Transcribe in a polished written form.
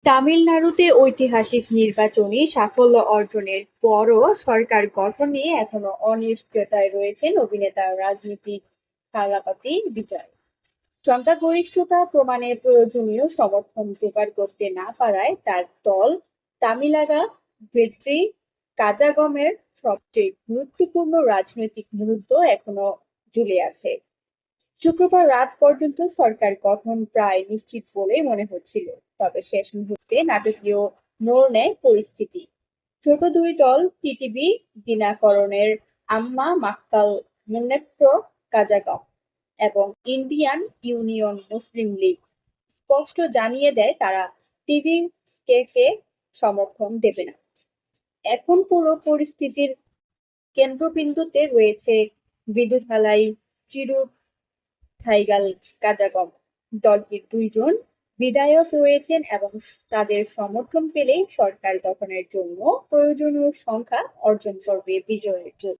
তামিলনাড়ুতে ঐতিহাসিক নির্বাচনী সাফল্য অর্জনের পরও সরকার গঠন নিয়ে এখনো অনিশ্চয়তায় রয়েছেন অভিনেতা রাজনীতি থালাপতি বিজয়। সংখ্যাগরিষ্ঠতা প্রমাণে প্রয়োজনীয় সমর্থন জোগাড় করতে না পারায় তার দল তামিলাগা ভেট্রি কাজাগমের সবচেয়ে গুরুত্বপূর্ণ রাজনৈতিক মুহূর্ত এখনো ঝুলে আছে। শুক্রবার রাত পর্যন্ত সরকার গঠন প্রায় নিশ্চিত বলেই মনে হচ্ছিল, তবে শেষ মুহূর্তে নাটকীয় মোড় নেয় পরিস্থিতি। ছোট দুই দল টিটিভি দিনাকরনের আম্মা মাক্কাল মুন্নেত্র কাজাগম এবং ইন্ডিয়ান ইউনিয়ন মুসলিম লীগ স্পষ্ট জানিয়ে দেয় তারা টিভি কে সমর্থন দেবে না। এখন পুরো পরিস্থিতির কেন্দ্রবিন্দুতে রয়েছে বিদুথালাই চিরু থাইগাল কাজাগম। দলটির দুইজন বিধায়ক রয়েছেন এবং তাদের সমর্থন পেলেই সরকার গঠনের জন্য প্রয়োজনীয় সংখ্যা অর্জন করবে বিজয়ের জন্য।